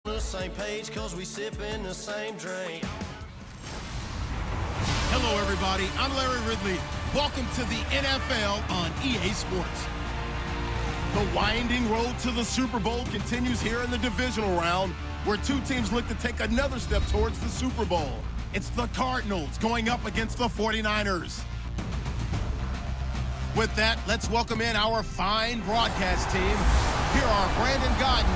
The same page cause we sip in the same drink. Hello everybody, I'm Larry Ridley. Welcome to the NFL on EA Sports. The winding road to the Super Bowl continues here in the divisional round, where two teams look to take another step towards the Super Bowl. It's the Cardinals going up against the 49ers. With that, let's welcome in our fine broadcast team. Here are Brandon Godden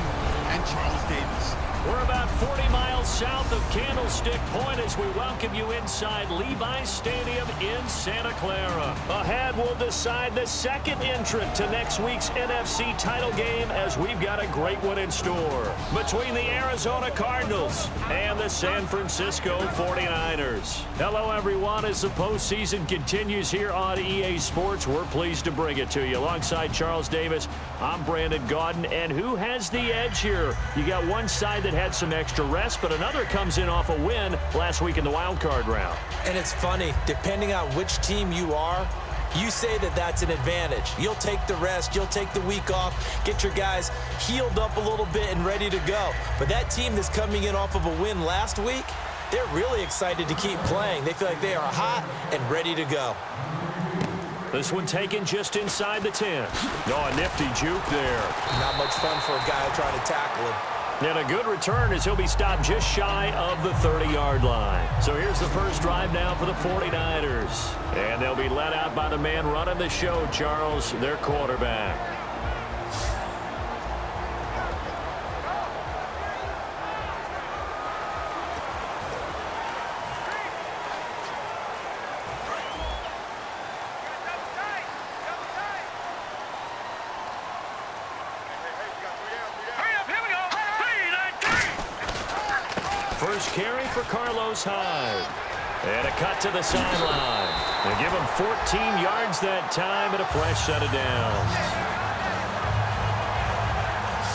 and Charles Davis. We're about 40 miles south of Candlestick Point as we welcome you inside Levi's Stadium in Santa Clara. Ahead, we'll decide the second entrant to next week's NFC title game as we've got a great one in store between the Arizona Cardinals and the San Francisco 49ers. Hello, everyone. As the postseason continues here on EA Sports, we're pleased to bring it to you. Alongside Charles Davis, I'm Brandon Godden. And who has the edge here? You got one side that had some extra rest, but another comes in off a win last week in the wild card round. And it's funny, depending on which team you are, you say that that's an advantage. You'll take the rest, you'll take the week off, get your guys healed up a little bit and ready to go. But that team that's coming in off of a win last week, they're really excited to keep playing. They feel like they are hot and ready to go. This one taken just inside the 10. Oh, a nifty juke there. Not much fun for a guy trying to tackle him. And a good return as he'll be stopped just shy of the 30-yard line. So here's the first drive now for the 49ers. And they'll be led out by the man running the show, Charles, their quarterback. First carry for Carlos Hyde. And a cut to the sideline. They give him 14 yards that time and a fresh set of downs.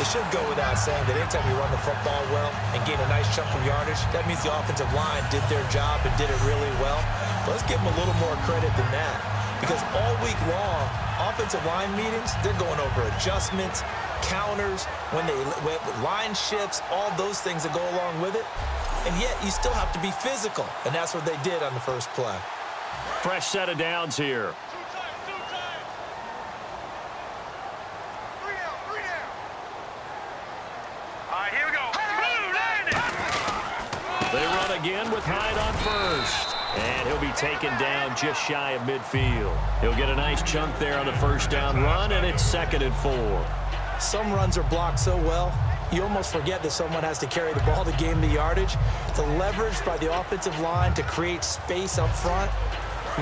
It should go without saying that anytime you run the football well and gain a nice chunk of yardage, that means the offensive line did their job and did it really well. But let's give them a little more credit than that. Because all week long, offensive line meetings, they're going over adjustments, counters, when line shifts, all those things that go along with it. And yet, you still have to be physical. And that's what they did on the first play. Fresh set of downs here. All right, here we go. They run again with Hyde on first. And he'll be taken down just shy of midfield. He'll get a nice chunk there on the first down run, and it's 2nd and 4. Some runs are blocked so well, you almost forget that someone has to carry the ball to gain the yardage. The leverage by the offensive line to create space up front,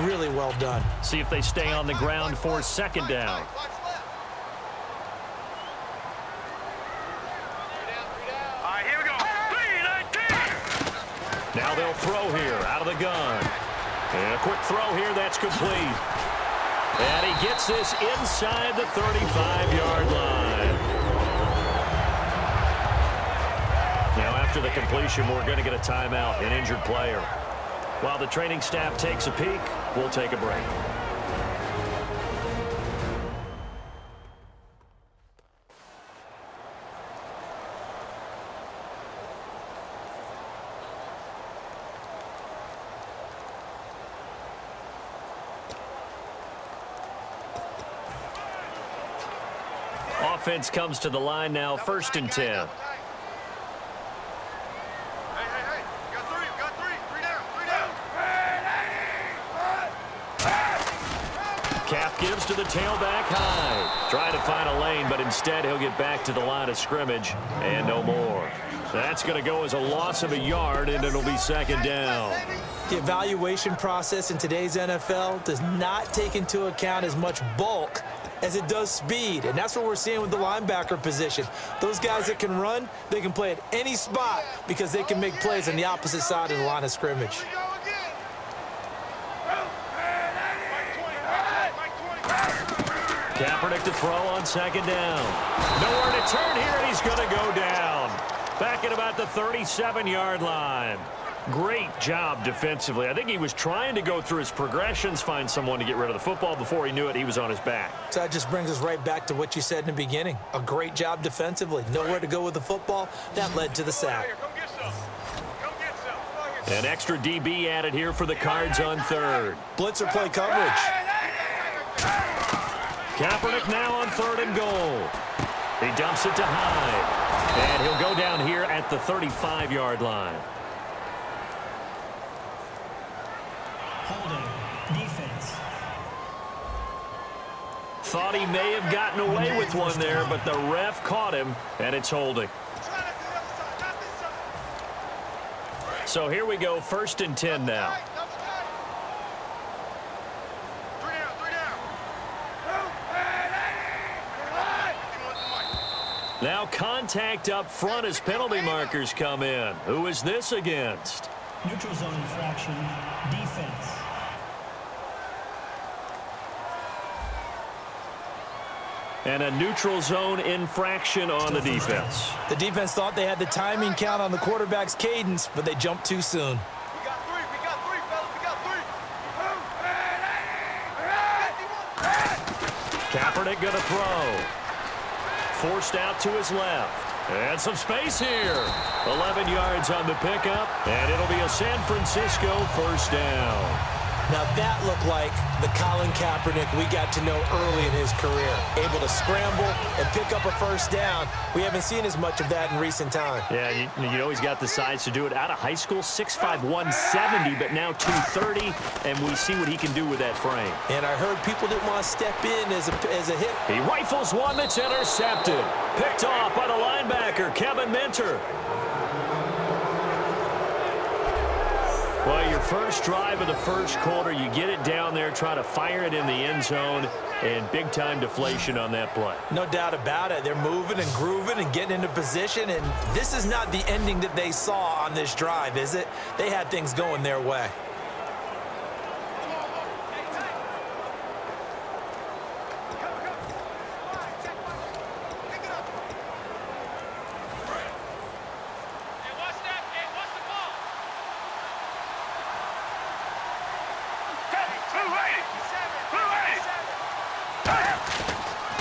really well done. See if they stay on the ground for 2nd down. All right, here we go. 3-19. Now they'll throw here out of the gun. And a quick throw here, that's complete. And he gets this inside the 35-yard line. Now, after the completion, we're going to get a timeout, an injured player. While the training staff takes a peek, we'll take a break. Offense comes to the line now, 1st and 10. Hey. Got three. Three down. Cap gives to the tailback Hyde. Trying to find a lane, but instead he'll get back to the line of scrimmage and no more. That's going to go as a loss of a yard, and it'll be 2nd down. The evaluation process in today's NFL does not take into account as much bulk as it does speed, and that's what we're seeing with the linebacker position. Those guys that can run, they can play at any spot because they can make plays on the opposite side of the line of scrimmage. Kaepernick to throw on 2nd down. Nowhere to turn here, and he's going to go down. Back at about the 37-yard line. Great job defensively. I think he was trying to go through his progressions, find someone to get rid of the football. Before he knew it, he was on his back. So that just brings us right back to what you said in the beginning. A great job defensively. Nowhere to go with the football. That led to the sack. Come get some. Come get some. An extra DB added here for the Cards on third. Blitzer play coverage. Kaepernick now on 3rd and goal. He dumps it to Hyde. And he'll go down here at the 35-yard line. Holding. Defense. Thought he may have gotten away with one there, but the ref caught him, and it's holding. So here we go, 1st and 10 now. Now contact up front as penalty markers come in. Who is this against? Neutral zone infraction. Defense. And a neutral zone infraction on the defense. The defense thought they had the timing count on the quarterback's cadence, but they jumped too soon. We got three, fellas. We got three. Kaepernick going to throw. Forced out to his left. And some space here. 11 yards on the pickup, and it'll be a San Francisco 1st down. Now that looked like the Colin Kaepernick we got to know early in his career. Able to scramble and pick up a 1st down. We haven't seen as much of that in recent time. Yeah, you know he's got the size to do it. Out of high school, 6'5", 170, but now 230, and we see what he can do with that frame. And I heard people didn't want to step in as a hit. He rifles one that's intercepted. Picked off by the linebacker, Kevin Minter. Well, your first drive of the 1st quarter, you get it down there, try to fire it in the end zone, and big-time deflation on that play. No doubt about it. They're moving and grooving and getting into position, and this is not the ending that they saw on this drive, is it? They had things going their way.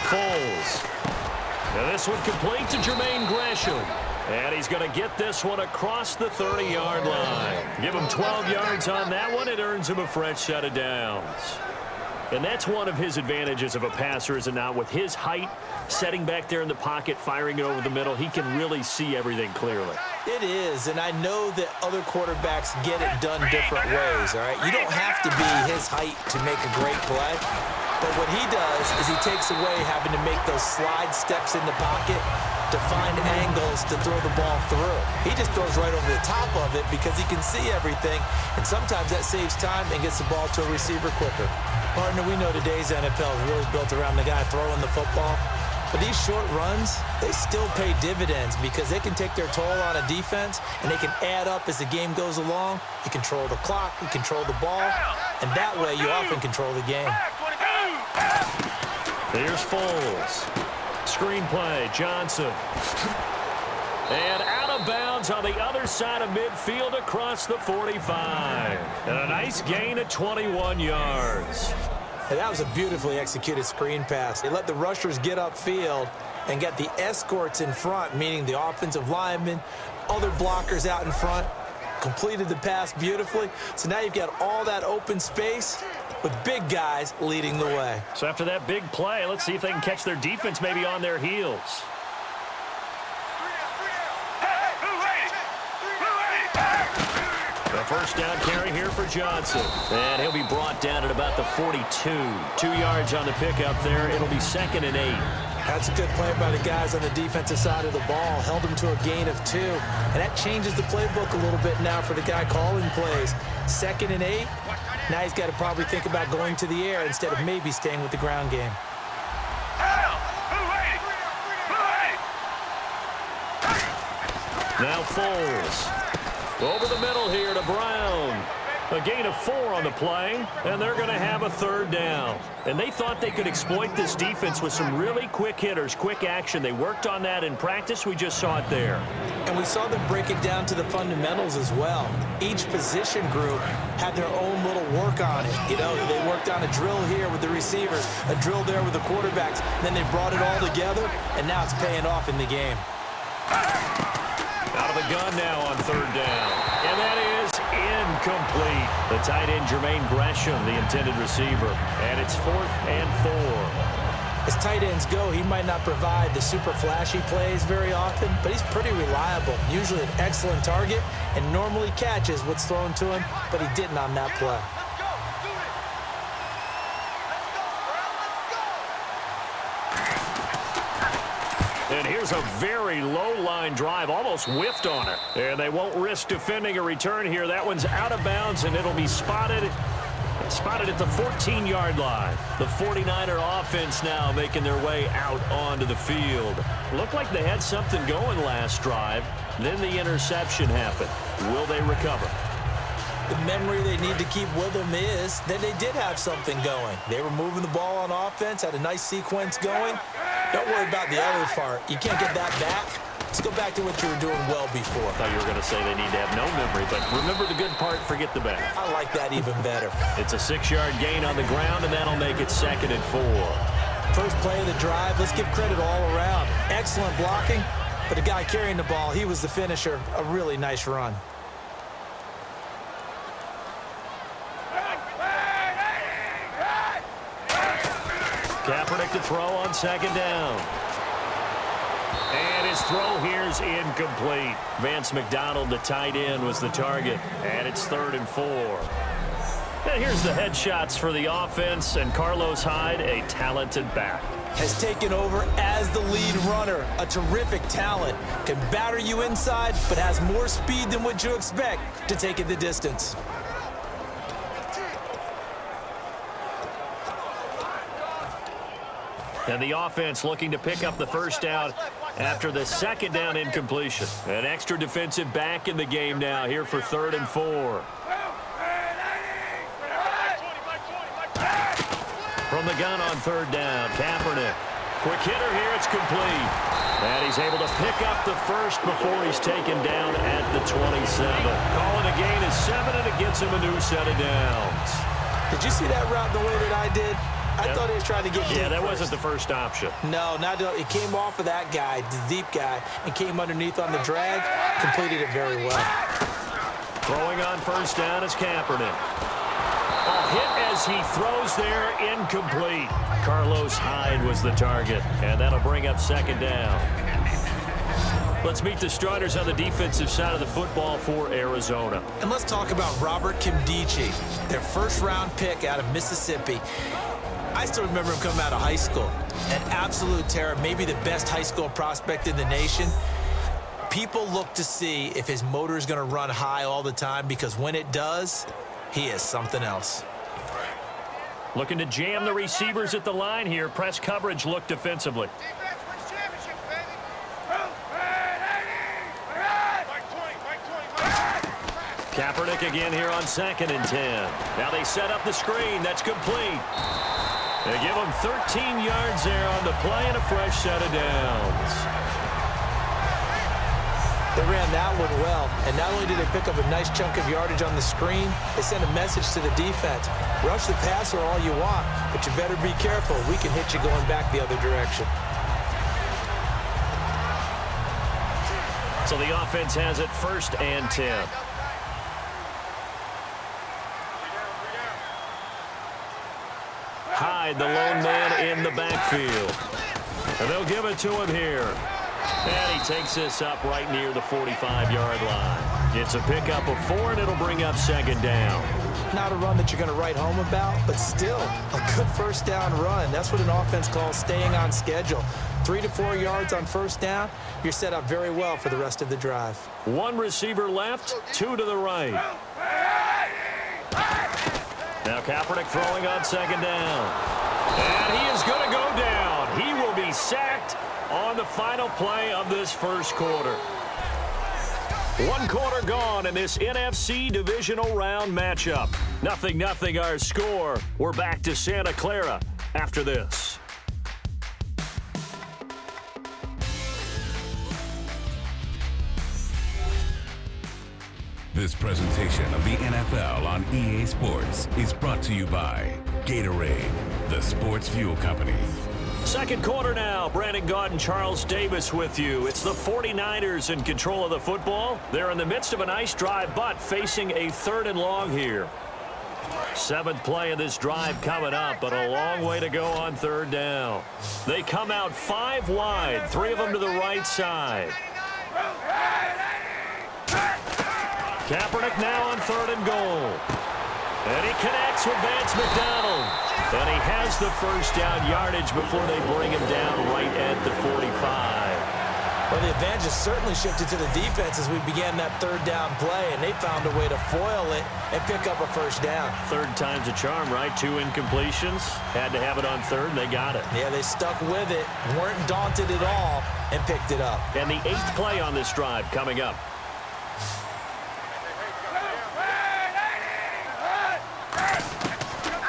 Foles. Now this one complete to Jermaine Gresham. And he's going to get this one across the 30-yard line. Give him 12 yards on that one. It earns him a fresh set of downs. And that's one of his advantages of a passer, is it not? With his height, setting back there in the pocket, firing it over the middle, he can really see everything clearly. It is, and I know that other quarterbacks get it done different ways, all right? You don't have to be his height to make a great play. But what he does is he takes away having to make those slide steps in the pocket to find angles to throw the ball through. He just throws right over the top of it because he can see everything, and sometimes that saves time and gets the ball to a receiver quicker. Partner, we know today's NFL is really built around the guy throwing the football. But these short runs, they still pay dividends because they can take their toll on a defense, and they can add up as the game goes along. You control the clock, you control the ball, and that way you often control the game. Here's Foles. Screenplay, Johnson. And out of bounds on the other side of midfield across the 45. And a nice gain of 21 yards. And that was a beautifully executed screen pass. They let the rushers get upfield and get the escorts in front, meaning the offensive linemen, other blockers out in front, completed the pass beautifully. So now you've got all that open space with big guys leading the way. So after that big play, let's see if they can catch their defense maybe on their heels. The first down carry here for Johnson. And he'll be brought down at about the 42. 2 yards on the pickup there. It'll be 2nd and 8. That's a good play by the guys on the defensive side of the ball. Held him to a gain of 2. And that changes the playbook a little bit now for the guy calling plays. 2nd and 8. Now he's got to probably think about going to the air instead of maybe staying with the ground game. Now Foles. Over the middle here to Brown. A gain of 4 on the play, and they're going to have a third down. And they thought they could exploit this defense with some really quick hitters, quick action. They worked on that in practice. We just saw it there. And we saw them break it down to the fundamentals as well. Each position group had their own little work on it. You know, they worked on a drill here with the receivers, a drill there with the quarterbacks. Then they brought it all together, and now it's paying off in the game. Out of the gun now on third down. And that is incomplete. The tight end, Jermaine Gresham, the intended receiver. And it's 4th and 4. As tight ends go, he might not provide the super flashy plays very often, but he's pretty reliable. Usually an excellent target and normally catches what's thrown to him, but he didn't on that play. And here's a very low-line drive, almost whiffed on it. And they won't risk defending a return here. That one's out of bounds, and it'll be spotted at the 14-yard line. The 49er offense now making their way out onto the field. Looked like they had something going last drive. Then the interception happened. Will they recover? The memory they need to keep with them is that they did have something going. They were moving the ball on offense, had a nice sequence going. Don't worry about the other part. You can't get that back. Let's go back to what you were doing well before. I thought you were going to say they need to have no memory, but remember the good part, forget the bad. I like that even better. It's a 6-yard gain on the ground, and that'll make it 2nd and 4. First play of the drive, let's give credit all around. Excellent blocking, but the guy carrying the ball, he was the finisher. A really nice run. Kaepernick to throw on 2nd down. And his throw here's incomplete. Vance McDonald, the tight end, was the target. And it's 3rd and 4. And here's the headshots for the offense. And Carlos Hyde, a talented back, has taken over as the lead runner. A terrific talent. Can batter you inside, but has more speed than what you expect to take it the distance. And the offense looking to pick up the first down after the 2nd down incompletion. An extra defensive back in the game now here for 3rd and 4. From the gun on 3rd down, Kaepernick. Quick hitter here, it's complete. And he's able to pick up the first before he's taken down at the 27. Calling a gain of 7, and it gets him a new set of downs. Did you see that route the way that I did? I thought he was trying to get deep. Yeah, that wasn't the first option. No, it came off of that guy, the deep guy, and came underneath on the drag. Completed it very well. Throwing on 1st down is Kaepernick. A hit as he throws there, incomplete. Carlos Hyde was the target, and that'll bring up 2nd down. Let's meet the starters on the defensive side of the football for Arizona. And let's talk about Robert Kimdichie, their 1st-round pick out of Mississippi. I still remember him coming out of high school. An absolute terror, maybe the best high school prospect in the nation. People look to see if his motor is going to run high all the time, because when it does, he is something else. Looking to jam the receivers at the line here. Press coverage look defensively. Defense wins championship, baby. Kaepernick again here on 2nd and 10. Now they set up the screen. That's complete. They give him 13 yards there on the play and a fresh set of downs. They ran that one well, and not only did they pick up a nice chunk of yardage on the screen, they sent a message to the defense. Rush the passer all you want, but you better be careful. We can hit you going back the other direction. So the offense has it 1st and 10. Hyde, the lone man in the backfield. And they'll give it to him here. And he takes this up right near the 45-yard line. It's a pickup of 4, and it'll bring up 2nd down. Not a run that you're going to write home about, but still a good 1st down run. That's what an offense calls staying on schedule. 3 to 4 yards on 1st down, you're set up very well for the rest of the drive. 1 receiver left, 2 to the right. Now Kaepernick throwing on 2nd down. And he is going to go down. He will be sacked on the final play of this 1st quarter. One quarter gone in this NFC Divisional Round matchup. 0-0 our score. We're back to Santa Clara after this. This presentation of the NFL on EA Sports is brought to you by Gatorade, the sports fuel company. Second quarter now. Brandon Gaudin, Charles Davis with you. It's the 49ers in control of the football. They're in the midst of a nice drive, but facing a 3rd and long here. 7th play of this drive coming up, but a long way to go on 3rd down. They come out 5 wide, 3 of them to the right side. Kaepernick now on 3rd and goal. And he connects with Vance McDonald. And he has the first down yardage before they bring him down right at the 45. Well, the advantage has certainly shifted to the defense as we began that 3rd down play, and they found a way to foil it and pick up a first down. 3rd time's a charm, right? 2 incompletions. Had to have it on 3rd, and they got it. Yeah, they stuck with it, weren't daunted at all, and picked it up. And the 8th play on this drive coming up.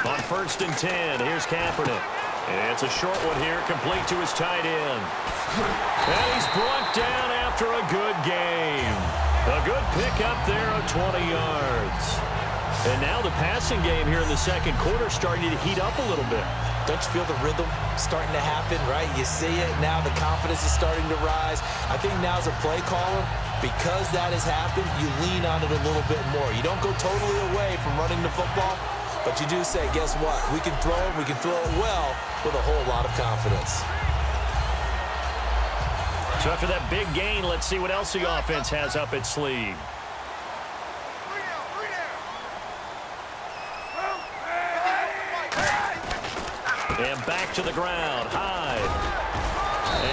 On 1st and 10, here's Kaepernick. And it's a short one here, complete to his tight end. And he's brought down after a good game. A good pickup there of 20 yards. And now the passing game here in the second quarter starting to heat up a little bit. Don't you feel the rhythm starting to happen, right? You see it, now the confidence is starting to rise. I think now as a play caller, because that has happened, you lean on it a little bit more. You don't go totally away from running the football, but you do say, guess what? We can throw it well with a whole lot of confidence. So after that big gain, let's see what else the offense has up its sleeve. And back to the ground, Hyde.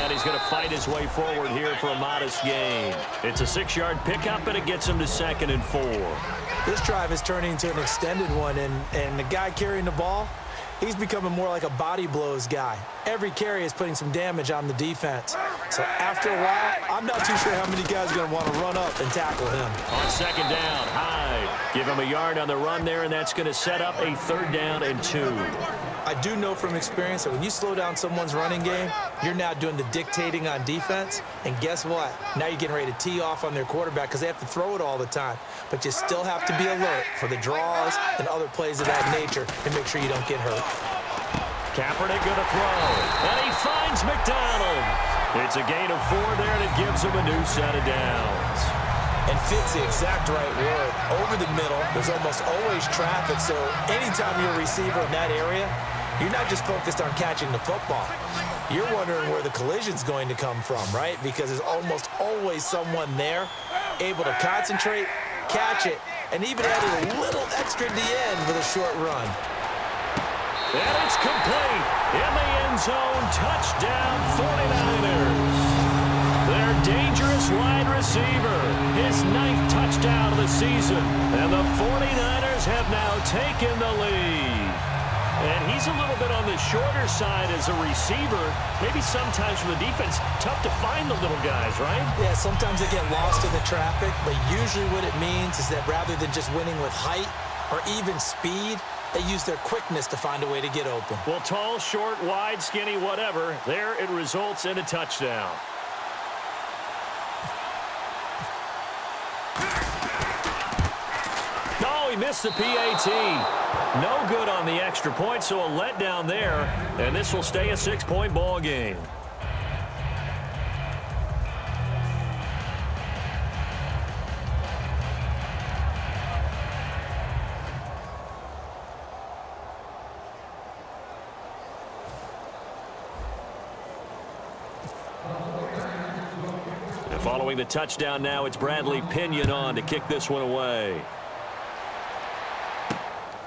And he's going to fight his way forward here for a modest gain. It's a 6-yard pickup, and it gets him to 2nd and 4. This drive is turning into an extended one, and the guy carrying the ball, he's becoming more like a body blows guy. Every carry is putting some damage on the defense. So after a while, I'm not too sure how many guys are going to want to run up and tackle him. On 2nd down, Hyde. Give him a yard on the run there, and that's going to set up a 3rd down and 2. I do know from experience that when you slow down someone's running game, you're now doing the dictating on defense. And guess what? Now you're getting ready to tee off on their quarterback because they have to throw it all the time. But you still have to be alert for the draws and other plays of that nature and make sure you don't get hurt. Kaepernick going to throw. And he finds McDonald. It's a gain of 4 there, and it gives him a new set of downs. And fits the exact right word. Over the middle, there's almost always traffic. So anytime you're a receiver in that area, you're not just focused on catching the football. You're wondering where the collision's going to come from, right? Because there's almost always someone there able to concentrate, catch it, and even added a little extra at the end with a short run. And it's complete. In the end zone, touchdown 49ers. Their dangerous wide receiver, his 9th touchdown of the season. And the 49ers have now taken the lead. And he's a little bit on the shorter side as a receiver. Maybe sometimes for the defense, tough to find the little guys, right? Yeah, sometimes they get lost in the traffic, but usually what it means is that rather than just winning with height or even speed, they use their quickness to find a way to get open. Well, tall, short, wide, skinny, whatever, there it results in a touchdown. No, he missed the PAT. No good on the extra point, so a letdown there, and this will stay a 6-point ball game. And following the touchdown now, it's Bradley Pinion on to kick this one away.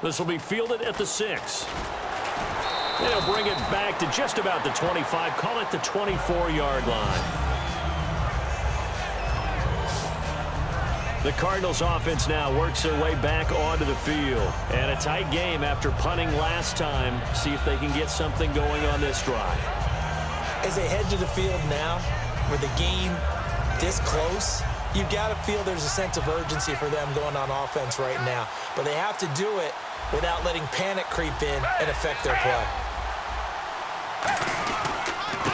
This will be fielded at the 6. They'll bring it back to just about the 25, call it the 24-yard line. The Cardinals offense now works their way back onto the field. And a tight game after punting last time. See if they can get something going on this drive. As they head to the field now, with the game this close, you got to feel there's a sense of urgency for them going on offense right now. But they have to do it without letting panic creep in and affect their play.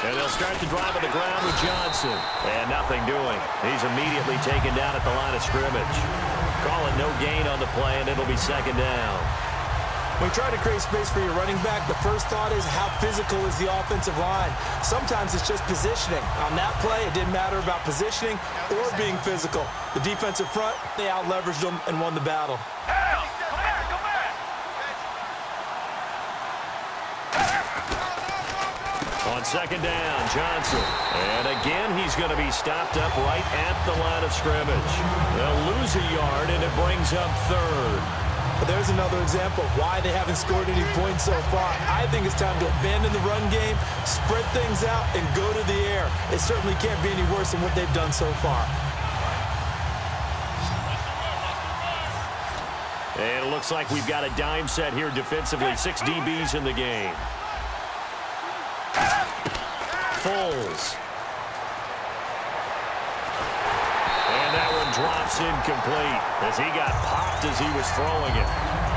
And they'll start the drive on the ground with Johnson. And nothing doing. He's immediately taken down at the line of scrimmage. Call it no gain on the play, and it'll be second down. When you try to create space for your running back, the first thought is how physical is the offensive line. Sometimes it's just positioning. On that play, it didn't matter about positioning or being physical. The defensive front, they out-leveraged them and won the battle. On second down, Johnson. And again, he's going to be stopped up right at the line of scrimmage. They'll lose a yard, and it brings up third. But there's another example of why they haven't scored any points so far. I think it's time to abandon the run game, spread things out, and go to the air. It certainly can't be any worse than what they've done so far. And it looks like we've got a dime set here defensively. 6 DBs in the game. Foles. And that one drops incomplete as he got popped as he was throwing it.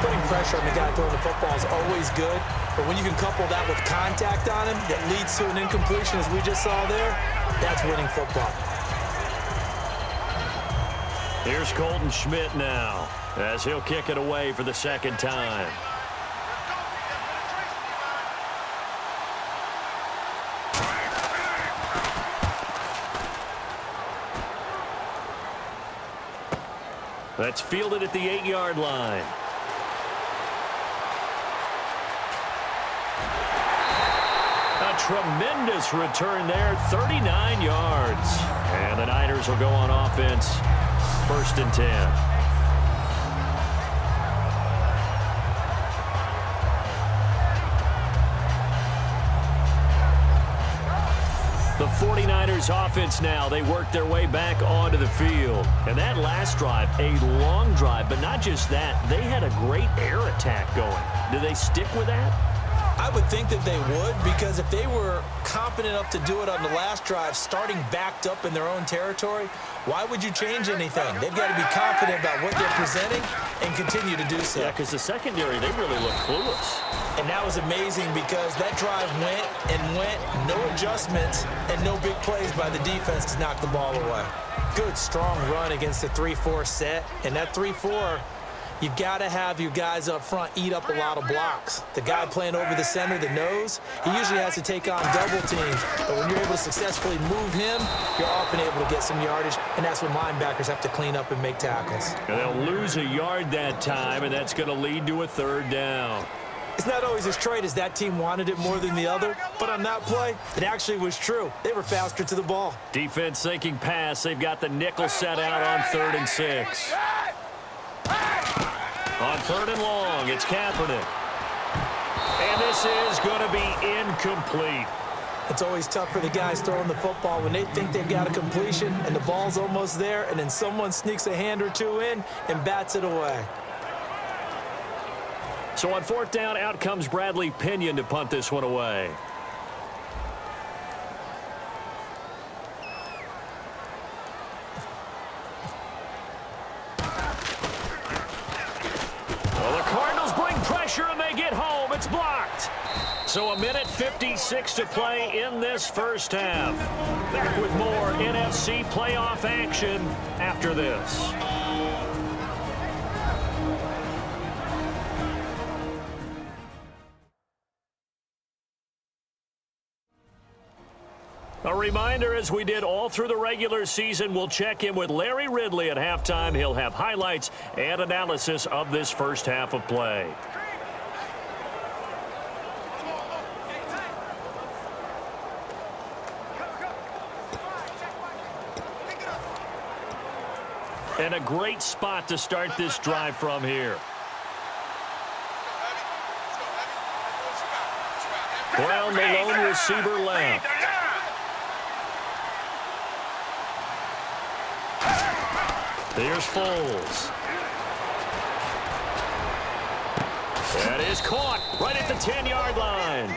Putting pressure on the guy throwing the football is always good, but when you can couple that with contact on him that leads to an incompletion, as we just saw there, that's winning football. Here's Colton Schmidt now as he'll kick it away for the second time. That's fielded at the 8-yard line. A tremendous return there, 39 yards. And the Niners will go on offense, 1st and 10. The 49ers offense now, they work their way back onto the field. And that last drive, a long drive, but not just that, they had a great air attack going. Do they stick with that? I would think that they would, because if they were confident enough to do it on the last drive, starting backed up in their own territory, why would you change anything? They've got to be confident about what they're presenting and continue to do so. Yeah, because the secondary, they really look clueless. And that was amazing because that drive went and went, no adjustments, and no big plays by the defense to knock the ball away. Good, strong run against the 3-4 set, and that 3-4, you've got to have your guys up front eat up a lot of blocks. The guy playing over the center, the nose, he usually has to take on double teams. But when you're able to successfully move him, you're often able to get some yardage, and that's when linebackers have to clean up and make tackles. And they'll lose a yard that time, and that's going to lead to a 3rd down. It's not always as straight as that team wanted it more than the other, but on that play, it actually was true. They were faster to the ball. Defense thinking pass. They've got the nickel set out on 3rd and 6. On 3rd and long, it's Kaepernick. And this is going to be incomplete. It's always tough for the guys throwing the football when they think they've got a completion and the ball's almost there, and then someone sneaks a hand or two in and bats it away. So on 4th down, out comes Bradley Pinion to punt this one away. Well, the Cardinals bring pressure and they get home. It's blocked. So 1:56 to play in this first half. Back with more NFC playoff action after this. A reminder, as we did all through the regular season, we'll check in with Larry Ridley at halftime. He'll have highlights and analysis of this first half of play. And a great spot to start this drive from here. Brown, the lone receiver left. There's Foles. That is caught right at the 10-yard line.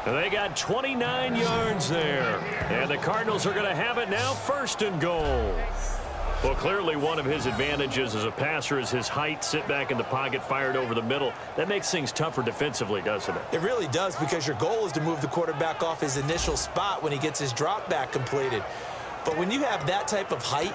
And they got 29 yards there. And the Cardinals are going to have it now, 1st and goal. Well, clearly one of his advantages as a passer is his height, sit back in the pocket, fired over the middle. That makes things tougher defensively, doesn't it? It really does, because your goal is to move the quarterback off his initial spot when he gets his drop back completed. But when you have that type of height,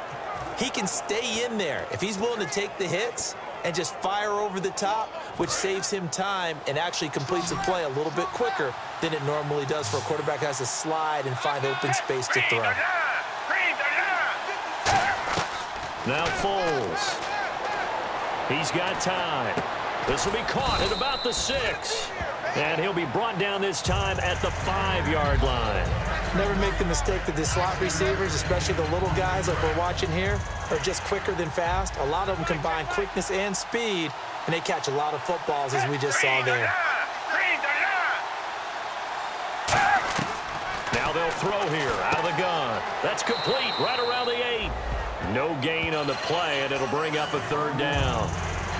he can stay in there if he's willing to take the hits and just fire over the top, which saves him time and actually completes a play a little bit quicker than it normally does for a quarterback that has to slide and find open space to throw. Now Foles. He's got time. This will be caught at about the 6. And he'll be brought down this time at the 5-yard line. Never make the mistake that the slot receivers, especially the little guys like we're watching here, are just quicker than fast. A lot of them combine quickness and speed, and they catch a lot of footballs, as we just saw there. Now they'll throw here out of the gun. That's complete right around the 8. No gain on the play, and it'll bring up a 3rd down.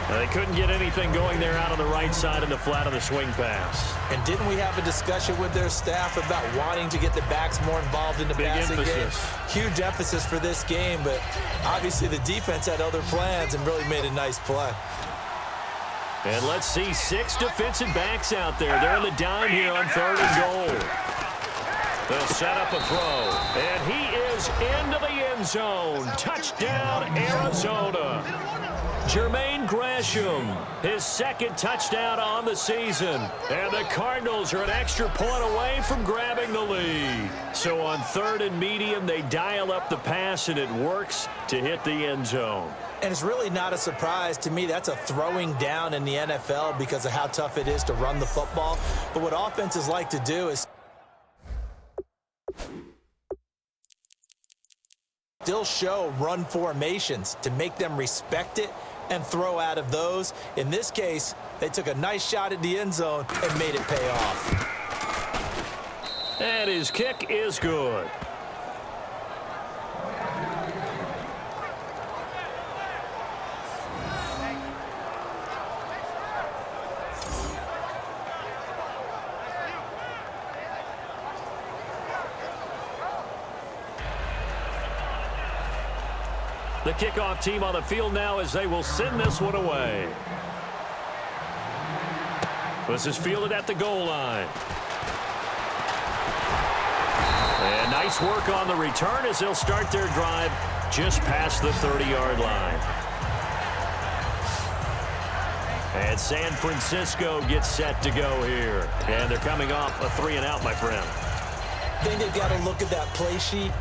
Now, they couldn't get anything going there out on the right side in the flat of the swing pass. And didn't we have a discussion with their staff about wanting to get the backs more involved in the passing game? Huge emphasis for this game, but obviously the defense had other plans and really made a nice play. And let's see 6 defensive backs out there. They're in the dime here on 3rd and goal. They'll set up a throw, and he is into the end zone. Touchdown, Arizona. Jermaine Gresham, his 2nd touchdown on the season. And the Cardinals are an extra point away from grabbing the lead. So on 3rd and medium, they dial up the pass, and it works to hit the end zone. And it's really not a surprise to me. That's a throwing down in the NFL because of how tough it is to run the football. But what offenses like to do is still show run formations to make them respect it and throw out of those. In this case, they took a nice shot at the end zone and made it pay off. And his kick is good. The kickoff team on the field now as they will send this one away. This is fielded at the goal line. And nice work on the return as they'll start their drive just past the 30-yard line. And San Francisco gets set to go here. And they're coming off a 3-and-out, my friend. I think they've got to look at that play sheet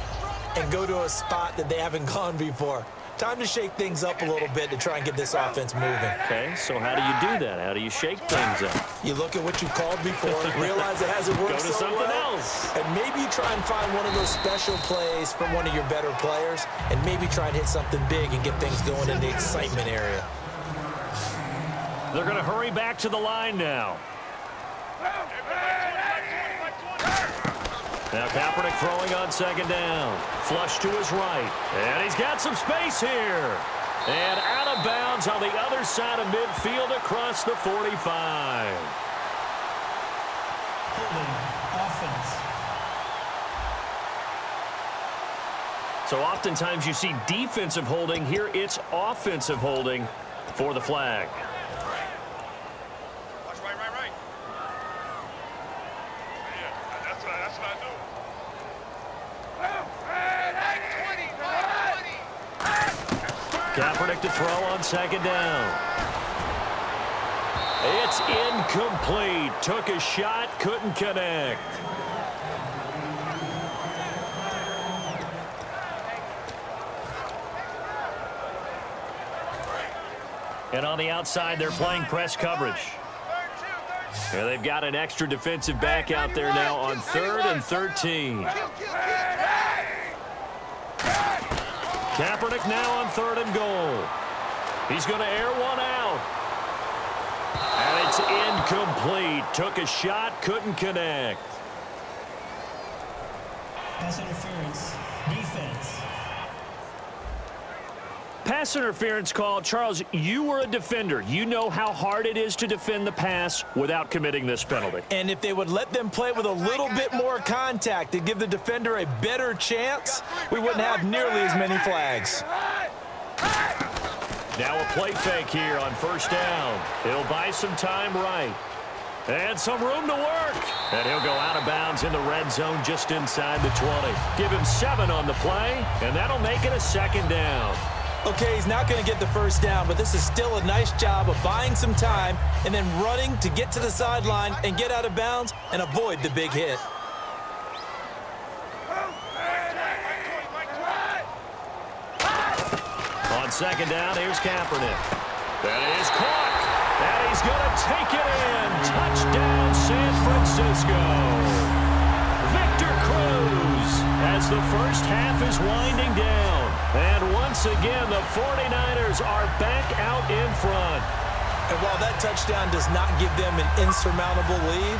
and go to a spot that they haven't gone before. Time to shake things up a little bit to try and get this offense moving. Okay, so how do you do that? How do you shake things up? You look at what you called before, realize it hasn't worked Go to so something well, else. and maybe you try and find one of those special plays from one of your better players, and maybe try and hit something big and get things going in the excitement area. They're going to hurry back to the line now. Now Kaepernick throwing on 2nd down. Flush to his right. And he's got some space here. And out of bounds on the other side of midfield across the 45. Offense. So oftentimes you see defensive holding. Here it's offensive holding for the flag. Watch right. Yeah, that's what I do. Kaepernick to throw on 2nd down. It's incomplete. Took a shot, couldn't connect. And on the outside, they're playing press coverage. And they've got an extra defensive back out there now on 3rd and 13. Kaepernick now on 3rd and goal. He's going to air one out. And it's incomplete. Took a shot, couldn't connect. Pass interference. Defense. Pass interference call. Charles, you were a defender. You know how hard it is to defend the pass without committing this penalty. And if they would let them play with a little bit more contact to give the defender a better chance, we wouldn't have nearly as many flags. Now a play fake here on first down. He'll buy some time right. And some room to work. And he'll go out of bounds in the red zone just inside the 20. Give him 7 on the play, and that'll make it a second down. Okay, he's not going to get the first down, but this is still a nice job of buying some time and then running to get to the sideline and get out of bounds and avoid the big hit. On second down, here's Kaepernick. That is caught. And he's going to take it in. Touchdown, San Francisco. Victor Cruz as the first half is winding down. And once again, the 49ers are back out in front. And while that touchdown does not give them an insurmountable lead,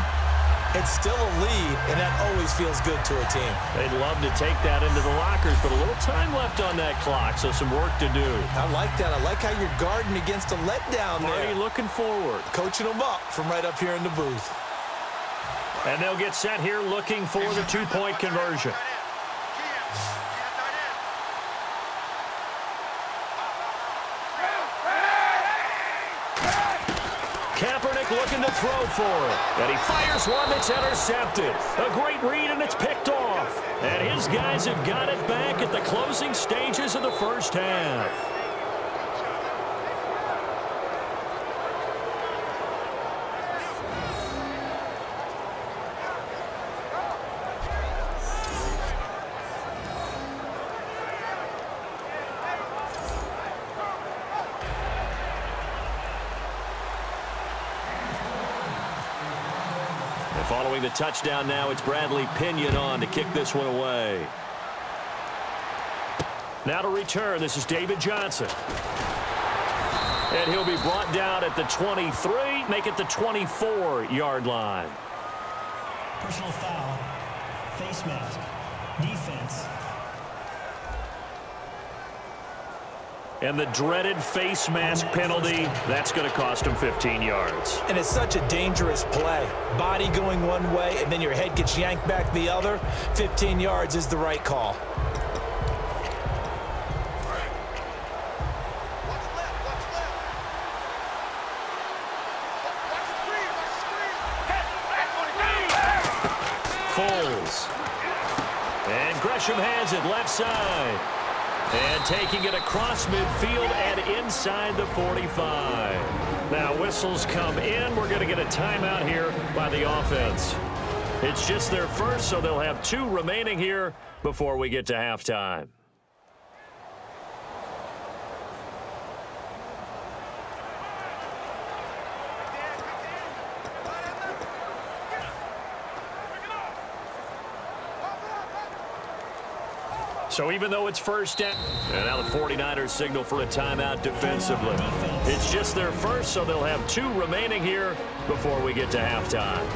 it's still a lead, and that always feels good to a team. They'd love to take that into the lockers, but a little time left on that clock, so some work to do. I like that. I like how you're guarding against a letdown there. Marty looking forward. Coaching them up from right up here in the booth. And they'll get set here looking for the two-point conversion. Kaepernick looking to throw for it. And he fires one that's intercepted. A great read, and it's picked off. And his guys have got it back at the closing stages of the first half. Following the touchdown now, it's Bradley Pinion on to kick this one away. Now to return, this is David Johnson. And he'll be brought down at the 23, make it the 24-yard line. Personal foul. Face mask. Defense. And the dreaded face mask penalty, that's going to cost him 15 yards. And it's such a dangerous play. Body going one way, and then your head gets yanked back the other. 15 yards is the right call. Foles. And Gresham has it left side. And taking it across midfield and inside the 45. Now whistles come in. We're going to get a timeout here by the offense. It's just their first, so they'll have 2 remaining here before we get to halftime. So even though it's first down, and now the 49ers signal for a timeout defensively. It's just their first, so they'll have 2 remaining here before we get to halftime.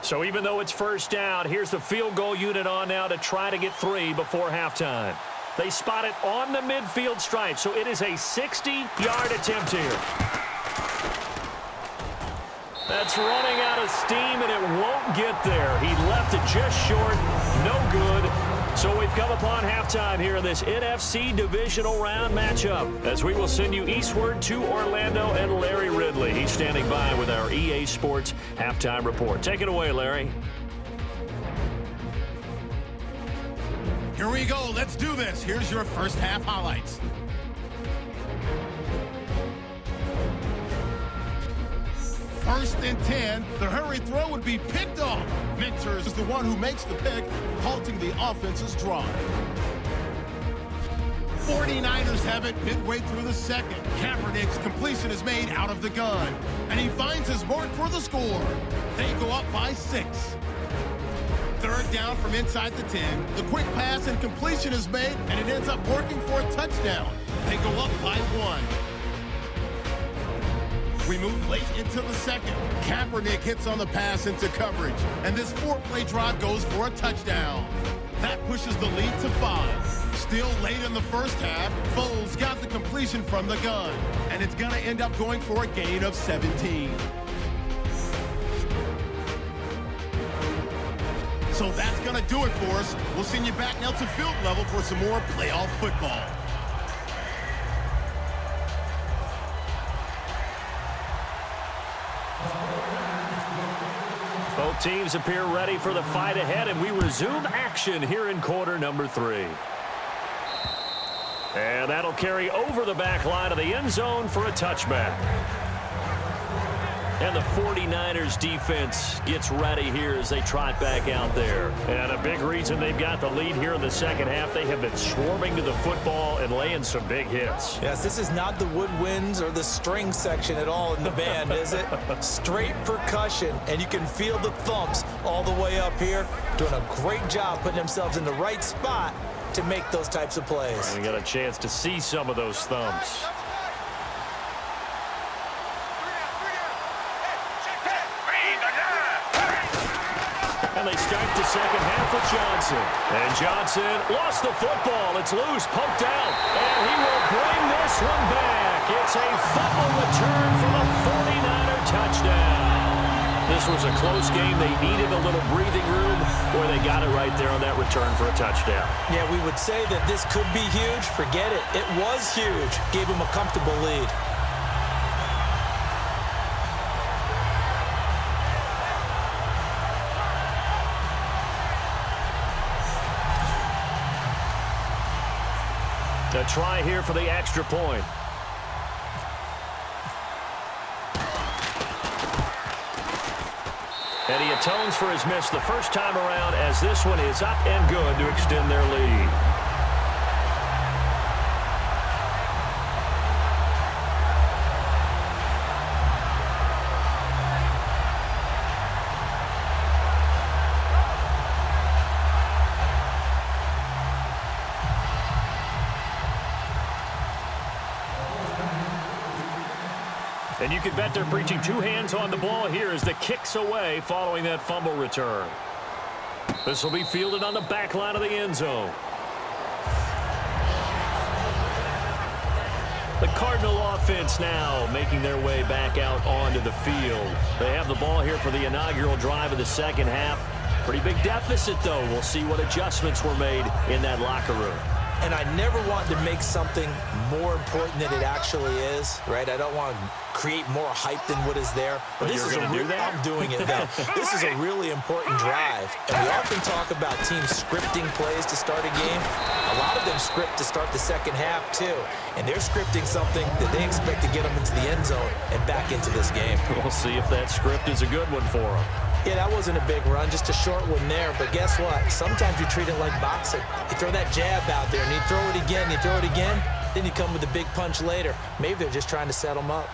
So even though it's first down, here's the field goal unit on now to try to get 3 before halftime. They spot it on the midfield stripe, so it is a 60-yard attempt here. That's running out of steam, and it won't get there. He left it just short. No good. So we've come upon halftime here in this NFC Divisional Round matchup, as we will send you eastward to Orlando and Larry Ridley. He's standing by with our EA Sports Halftime Report. Take it away, Larry. Here we go. Let's do this. Here's your first half highlights. First and 10. The hurry throw would be picked off. Minters is the one who makes the pick, halting the offense's drive. 49ers have it midway through the second. Kaepernick's completion is made out of the gun, and he finds his mark for the score. They go up by 6. Third down from inside the 10. The quick pass and completion is made, and it ends up working for a touchdown. They go up by 1. We move late into the second. Kaepernick hits on the pass into coverage, and this 4-play drive goes for a touchdown. That pushes the lead to 5. Still late in the first half, Foles got the completion from the gun, and it's going to end up going for a gain of 17. So that's going to do it for us. We'll send you back now to field level for some more playoff football. Both teams appear ready for the fight ahead, and we resume action here in quarter number 3. And that'll carry over the back line of the end zone for a touchback. And the 49ers defense gets ready here as they trot back out there. And a big reason they've got the lead here in the second half, they have been swarming to the football and laying some big hits. Yes, this is not the woodwinds or the string section at all in the band, is it? Straight percussion, and you can feel the thumps all the way up here. Doing a great job putting themselves in the right spot to make those types of plays. And we got a chance to see some of those thumps. And they start the second half with Johnson. And Johnson lost the football. It's loose, poked out. And he will bring this one back. It's a fumble return for the 49er touchdown. This was a close game. They needed a little breathing room. Boy, they got it right there on that return for a touchdown. Yeah, we would say that this could be huge. Forget it. It was huge. Gave him a comfortable lead. A try here for the extra point. And he atones for his miss the first time around as this one is up and good to extend their lead. And you can bet they're preaching two hands on the ball here as the kick's away following that fumble return. This will be fielded on the back line of the end zone. The Cardinal offense now making their way back out onto the field. They have the ball here for the inaugural drive of the second half. Pretty big deficit, though. We'll see what adjustments were made in that locker room. And I never want to make something more important than it actually is, right? I don't want to create more hype than what is there. But this is a do that? I'm doing it, though. This is a really important drive. And we often talk about teams scripting plays to start a game. A lot of them script to start the second half, too. And they're scripting something that they expect to get them into the end zone and back into this game. We'll see if that script is a good one for them. Yeah, that wasn't a big run, just a short one there. But guess what? Sometimes you treat it like boxing. You throw that jab out there, and you throw it again, you throw it again, then you come with a big punch later. Maybe they're just trying to set them up.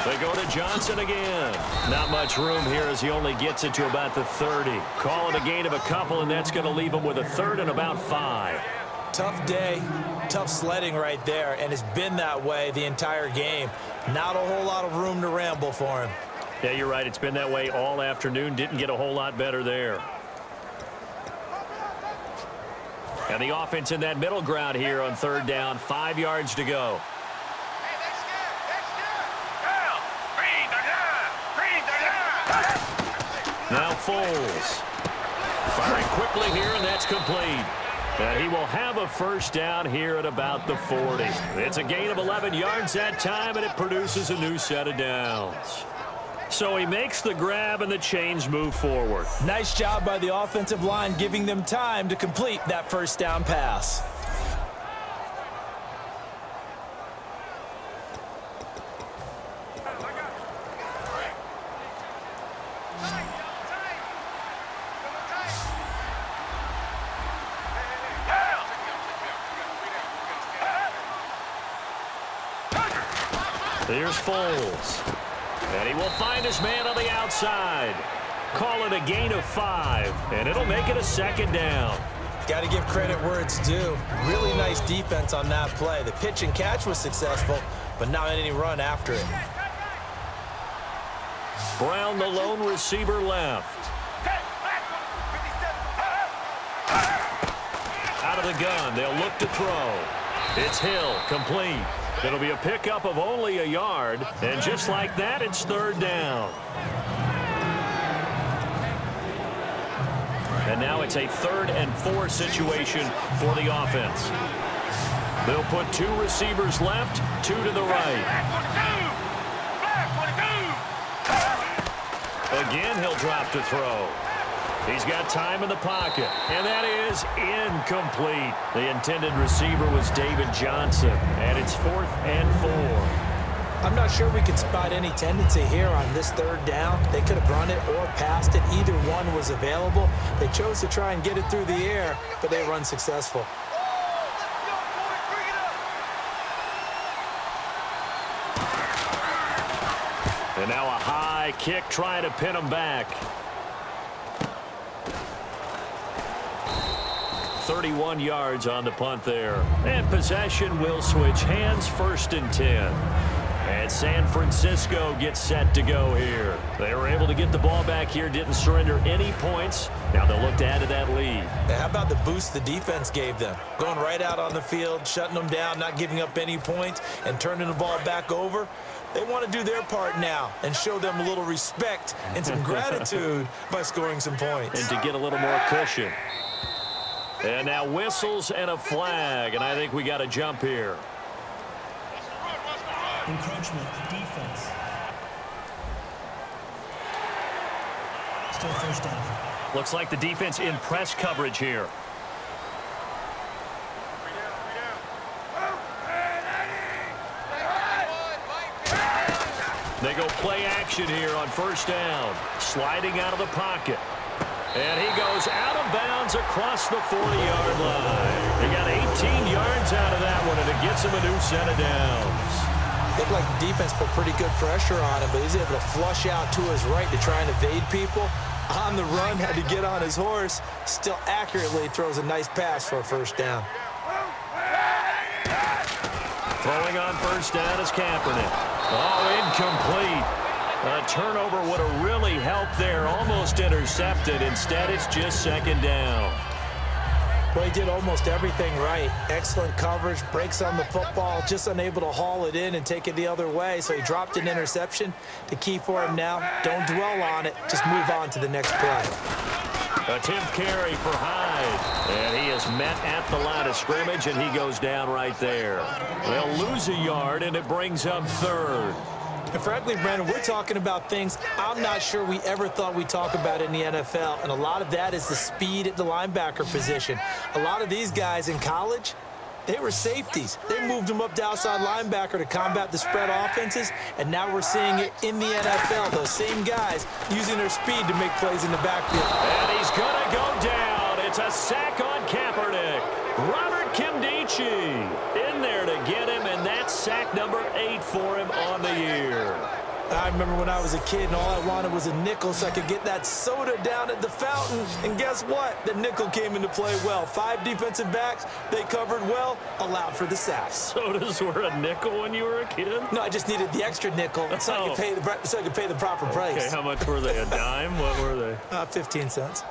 They go to Johnson again. Not much room here as he only gets it to about the 30. Call it a gain of a couple, and that's going to leave him with a third and about 5. Tough day, tough sledding right there, and it's been that way the entire game. Not a whole lot of room to ramble for him. Yeah, you're right. It's been that way all afternoon. Didn't get a whole lot better there. And the offense in that middle ground here on third down. 5 yards to go. Now Foles. Firing quickly here, and that's complete. And he will have a first down here at about the 40. It's a gain of 11 yards that time, and it produces a new set of downs. So he makes the grab, and the chains move forward. Nice job by the offensive line, giving them time to complete that first down pass. Here's Foles. And he will find his man on the outside. Call it a gain of 5, and it'll make it a second down. Got to give credit where it's due. Really nice defense on that play. The pitch and catch was successful, but not any run after it. Brown, the lone receiver left. Out of the gun, they'll look to throw. It's Hill, complete. It'll be a pickup of only a yard, and just like that, it's third down. And now it's a 3rd and 4 situation for the offense. They'll put 2 receivers left, 2 to the right. Again, he'll drop to throw. He's got time in the pocket, and that is incomplete. The intended receiver was David Johnson, and it's 4th and 4. I'm not sure we can spot any tendency here on this 3rd down. They could have run it or passed it. Either one was available. They chose to try and get it through the air, but they were unsuccessful. And now a high kick trying to pin him back. 31 yards on the punt there. And possession will switch hands, 1st and 10. And San Francisco gets set to go here. They were able to get the ball back here, didn't surrender any points. Now they'll look to add to that lead. Yeah, how about the boost the defense gave them? Going right out on the field, shutting them down, not giving up any points, and turning the ball back over. They want to do their part now and show them a little respect and some gratitude by scoring some points. And to get a little more cushion. And now whistles and a flag, and I think we got a jump here. Encroachment, defense. Still 1st down. Looks like the defense in press coverage here. They go play action here on 1st down. Sliding out of the pocket. And he goes out of bounds across the 40-yard line. He got 18 yards out of that one, and it gets him a new set of downs. Looked like the defense put pretty good pressure on him, but he's able to flush out to his right to try and evade people. On the run, had to get on his horse. Still accurately throws a nice pass for a 1st down. Throwing on 1st down is Kaepernick. Oh, incomplete. A turnover would have really helped there. Almost intercepted. Instead, it's just 2nd down. Well, he did almost everything right. Excellent coverage, breaks on the football, just unable to haul it in and take it the other way. So he dropped an interception. The key for him now, don't dwell on it. Just move on to the next play. Attempt carry for Hyde. And he is met at the line of scrimmage, and he goes down right there. They'll lose a yard, and it brings up 3rd. And frankly, Brandon, we're talking about things I'm not sure we ever thought we'd talk about in the NFL, and a lot of that is the speed at the linebacker position. A lot of these guys in college, they were safeties. They moved them up to outside linebacker to combat the spread offenses, and now we're seeing it in the NFL. Those same guys using their speed to make plays in the backfield. And he's going to go down. It's a sack on Kaepernick. Robert Kimdichie in there to get him, and that's sack number 8 for him on the year. I remember when I was a kid and all I wanted was a nickel so I could get that soda down at the fountain. And guess what? The nickel came into play well. 5 defensive backs, they covered well, allowed for the sack. Sodas were a nickel when you were a kid? No, I just needed the extra nickel so I could pay the proper price. Okay, how much were they? A dime? What were they? 15 cents.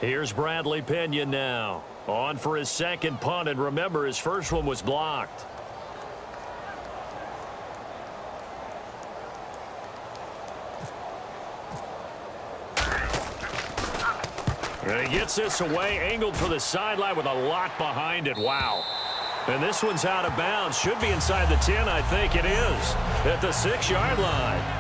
Here's Bradley Pinion now. On for his 2nd punt, and remember, his 1st one was blocked. And he gets this away, angled for the sideline with a lot behind it. Wow. And this one's out of bounds. Should be inside the 10, I think it is. At the 6-yard line.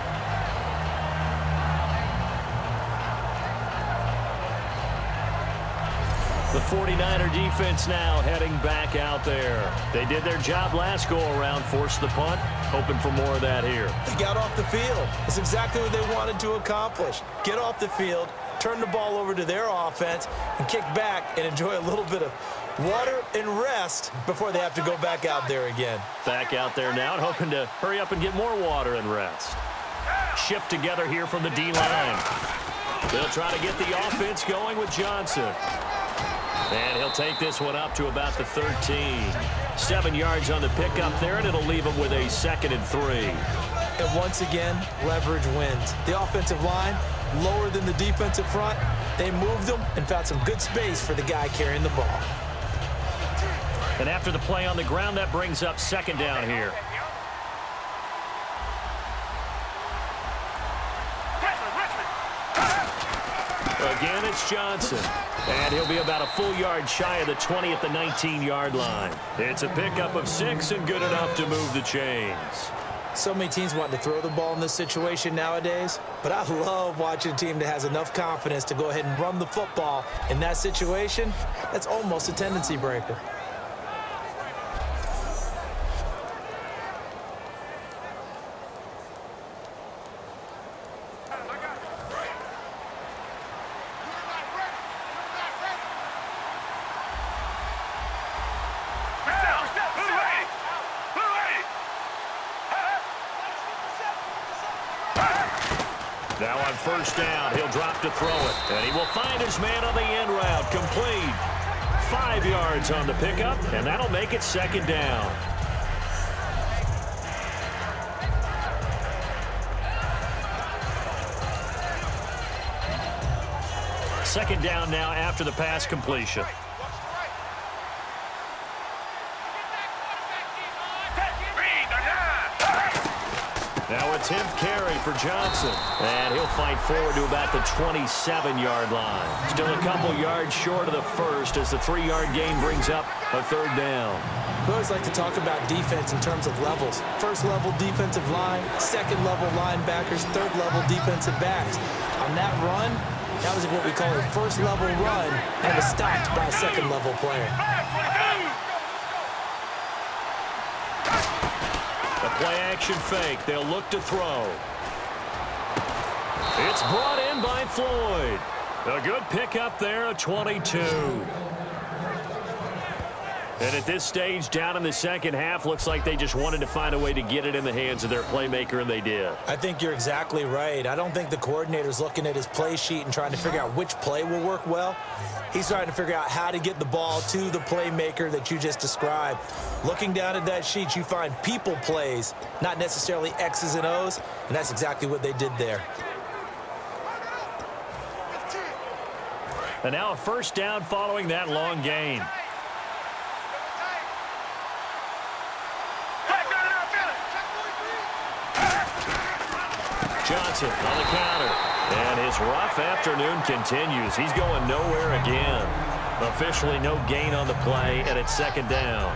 The 49er defense now heading back out there. They did their job last go-around, forced the punt, hoping for more of that here. They got off the field. That's exactly what they wanted to accomplish. Get off the field, turn the ball over to their offense, and kick back and enjoy a little bit of water and rest before they have to go back out there again. Back out there now and hoping to hurry up and get more water and rest. Shift together here from the D-line. They'll try to get the offense going with Johnson. And he'll take this one up to about the 13. 7 yards on the pickup there, and it'll leave him with a 2nd and 3. And once again, leverage wins. The offensive line, lower than the defensive front, they moved them and found some good space for the guy carrying the ball. And after the play on the ground, that brings up second down here. Again, it's Johnson. And he'll be about a full yard shy of the 20 at the 19-yard line. It's a pickup of 6 and good enough to move the chains. So many teams want to throw the ball in this situation nowadays, but I love watching a team that has enough confidence to go ahead and run the football. In that situation, that's almost a tendency breaker. Now on first down, he'll drop to throw it. And he will find his man on the end route. Complete. 5 yards on the pickup, and that'll make it second down. Second down now after the pass completion. Now a 10th carry for Johnson. And he'll fight forward to about the 27-yard line. Still a couple yards short of the first as the 3-yard gain brings up a third down. We always like to talk about defense in terms of levels. First-level defensive line, second-level linebackers, third-level defensive backs. On that run, that was what we call a first-level run, and it was stopped by a second-level player. A play-action fake. They'll look to throw. It's brought in by Floyd. A good pickup there, a 22. And at this stage, down in the second half, looks like they just wanted to find a way to get it in the hands of their playmaker, and they did. I think you're exactly right. I don't think the coordinator's looking at his play sheet and trying to figure out which play will work well. He's trying to figure out how to get the ball to the playmaker that you just described. Looking down at that sheet, you find people plays, not necessarily X's and O's, and that's exactly what they did there. And now a first down following that long gain. Johnson on the counter. And his rough afternoon continues. He's going nowhere again. Officially no gain on the play, and it's second down.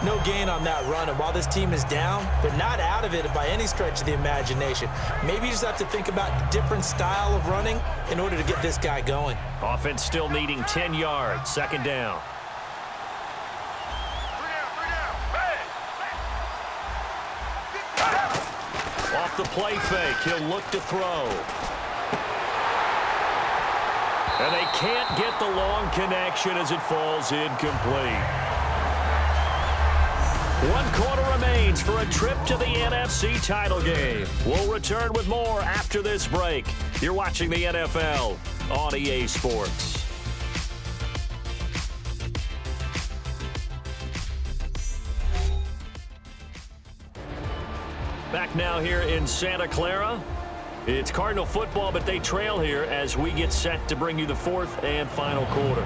No gain on that run, and while this team is down, they're not out of it by any stretch of the imagination. Maybe you just have to think about different style of running in order to get this guy going. Offense still needing 10 yards. Second down. Off the play fake, he'll look to throw. And they can't get the long connection as it falls incomplete. 1 quarter remains for a trip to the NFC title game. We'll return with more after this break. You're watching the NFL on EA Sports. Back now here in Santa Clara. It's Cardinal football, but they trail here as we get set to bring you the fourth and final quarter.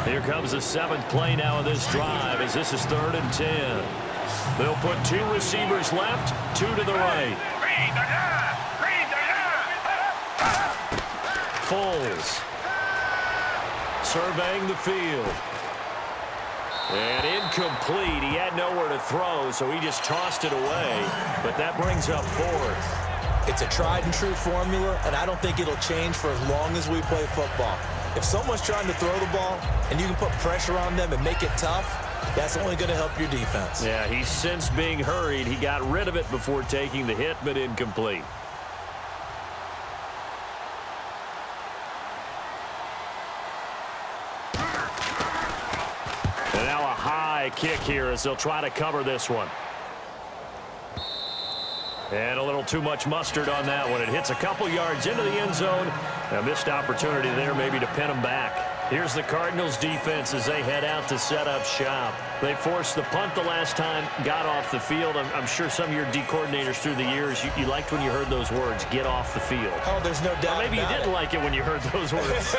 Here comes the 7th play now of this drive as this is 3rd and 10. They'll put 2 receivers left, 2 to the right. Foles surveying the field. And incomplete. He had nowhere to throw, so he just tossed it away. But that brings up 4th. It's a tried-and-true formula, and I don't think it'll change for as long as we play football. If someone's trying to throw the ball and you can put pressure on them and make it tough, that's only going to help your defense. Yeah, he's since being hurried. He got rid of it before taking the hit, but incomplete. And now a high kick here as they'll try to cover this one. And a little too much mustard on that one. It hits a couple yards into the end zone. A missed opportunity there maybe to pin him back. Here's the Cardinals defense as they head out to set up shop. They forced the punt the last time, got off the field. I'm sure some of your D coordinators through the years, you liked when you heard those words, get off the field. Oh, there's no doubt. Or maybe you didn't like it when you heard those words.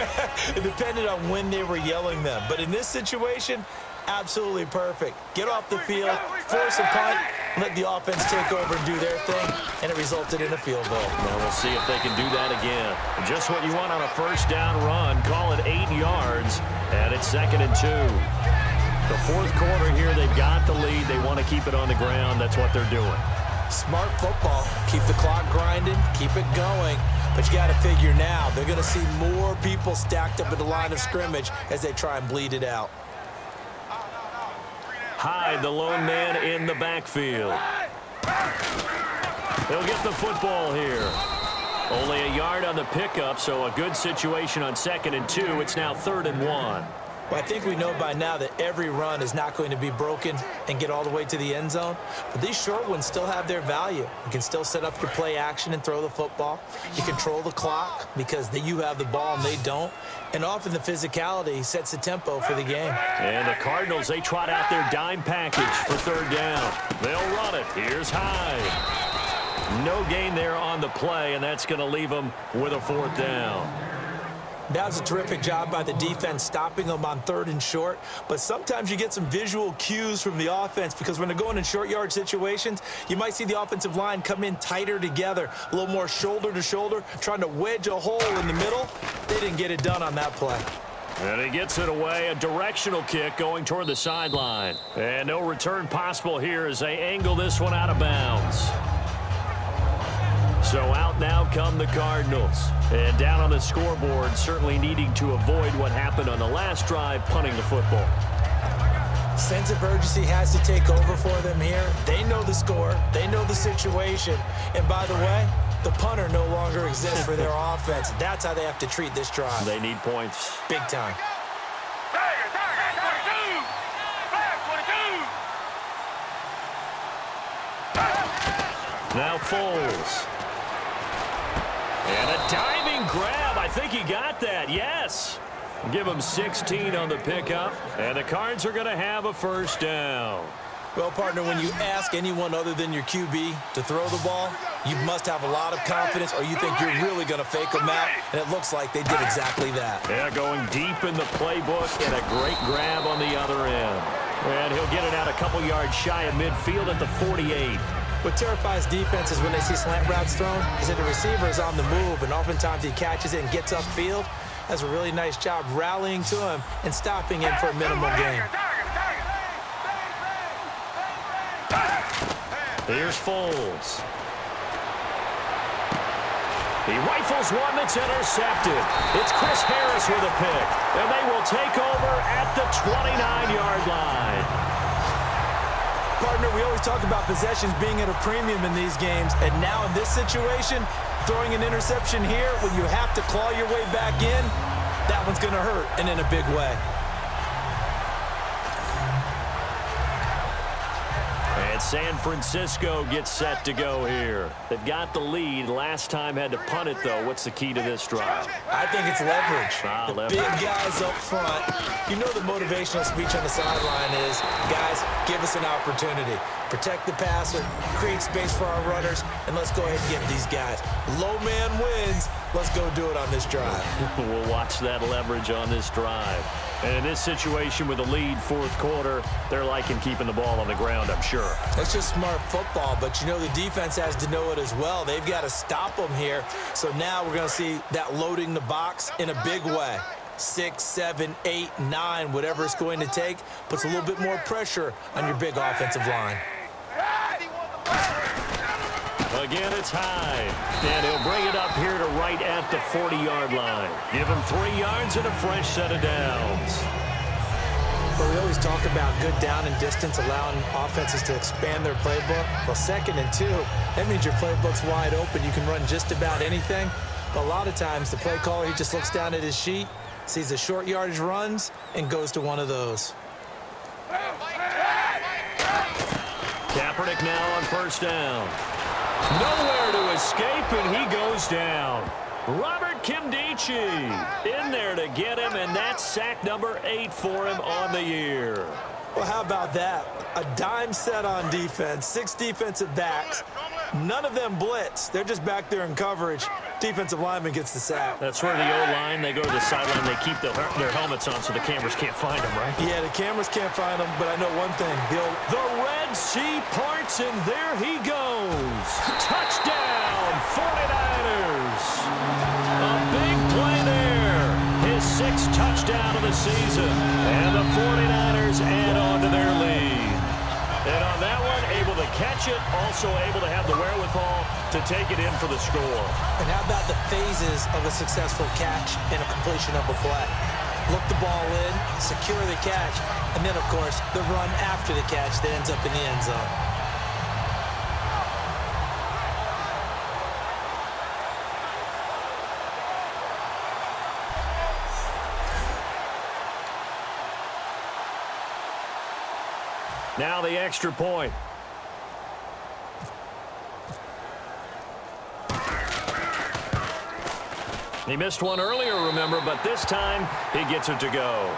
It depended on when they were yelling them. But in this situation, absolutely perfect. Get off the field, force a punt, let the offense take over and do their thing, and it resulted in a field goal. Well, we'll see if they can do that again. Just what you want on a first down run. Call it 8 yards, and it's 2nd and 2. The fourth quarter here, they've got the lead. They want to keep it on the ground. That's what they're doing. Smart football. Keep the clock grinding, keep it going. But you got to figure now, they're going to see more people stacked up at the line of scrimmage as they try and bleed it out. Hyde, the lone man in the backfield. He'll get the football here. Only a yard on the pickup, so a good situation on 2nd and 2. It's now 3rd and 1. Well, I think we know by now that every run is not going to be broken and get all the way to the end zone. But these short ones still have their value. You can still set up your play action and throw the football. You control the clock because you have the ball and they don't. And often the physicality sets the tempo for the game. And the Cardinals, they trot out their dime package for 3rd down. They'll run it. Here's Hyde. No gain there on the play, and that's going to leave them with a 4th down. That was a terrific job by the defense stopping them on 3rd and short. But sometimes you get some visual cues from the offense because when they're going in short yard situations, you might see the offensive line come in tighter together, a little more shoulder to shoulder, trying to wedge a hole in the middle. They didn't get it done on that play. And he gets it away, a directional kick going toward the sideline. And no return possible here as they angle this one out of bounds. So out now come the Cardinals. And down on the scoreboard, certainly needing to avoid what happened on the last drive, punting the football. Sense of urgency has to take over for them here. They know the score. They know the situation. And by the way, the punter no longer exists for their offense. That's how they have to treat this drive. They need points. Big time. Now Foles. And a diving grab. I think he got that. Yes. Give him 16 on the pickup. And the Cards are going to have a 1st down. Well, partner, when you ask anyone other than your QB to throw the ball, you must have a lot of confidence or you think you're really going to fake them out. And it looks like they did exactly that. Yeah, going deep in the playbook and a great grab on the other end. And he'll get it out a couple yards shy of midfield at the 48. What terrifies defenses when they see slant routes thrown is that the receiver is on the move, and oftentimes he catches it and gets upfield. That's a really nice job rallying to him and stopping him for a minimal gain. Here's Foles. He rifles one that's intercepted. It's Chris Harris with a pick, and they will take over at the 29-yard line. Partner, we always talk about possessions being at a premium in these games, and now in this situation, throwing an interception here when you have to claw your way back in, that one's going to hurt, and in a big way. And San Francisco gets set to go here. They've got the lead. Last time had to punt it, though. What's the key to this drive? I think it's leverage. Leverage. Big guys up front. You know the motivational speech on the sideline is, guys, give us an opportunity. Protect the passer, create space for our runners, and let's go ahead and get these guys. Low man wins. Let's go do it on this drive. We'll watch that leverage on this drive. And in this situation with the lead, 4th quarter, they're liking keeping the ball on the ground, I'm sure. It's just smart football, but you know the defense has to know it as well. They've got to stop them here. So now we're going to see that loading the box in a big way. 6, 7, 8, 9, whatever it's going to take, puts a little bit more pressure on your big offensive line. Again, it's Hyde. And he'll bring it up here to right at the 40-yard line. Give him 3 yards and a fresh set of downs. But we always talk about good down and distance, allowing offenses to expand their playbook. Well, 2nd and 2, that means your playbook's wide open. You can run just about anything. But a lot of times, the play caller, he just looks down at his sheet, sees the short yardage runs, and goes to one of those. Kaepernick now on 1st down. Nowhere to escape, and he goes down. Robert Kimdichie in there to get him, and that's sack number 8 for him on the year. Well, how about that? A dime set on defense, 6 defensive backs. None of them blitz. They're just back there in coverage. Defensive lineman gets the sack. That's where the O-line, they go to the sideline, they keep their helmets on so the cameras can't find them, right? Yeah, the cameras can't find them, but I know one thing. The Red Sea parts, and there he goes. Touchdown, 49ers. A big play there. His 6th touchdown of the season. And the 49ers add on to their lead. And on that one, able to catch it, also able to have the wherewithal to take it in for the score. And how about the phases of a successful catch and a completion of a play? Look the ball in, secure the catch, and then, of course, the run after the catch that ends up in the end zone. Now the extra point. He missed one earlier, remember, but this time he gets it to go.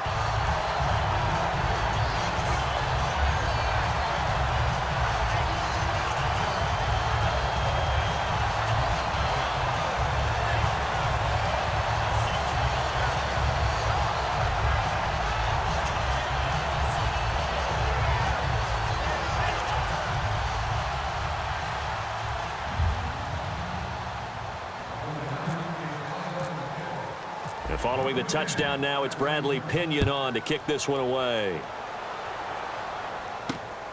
And following the touchdown now, it's Bradley Pinion on to kick this one away.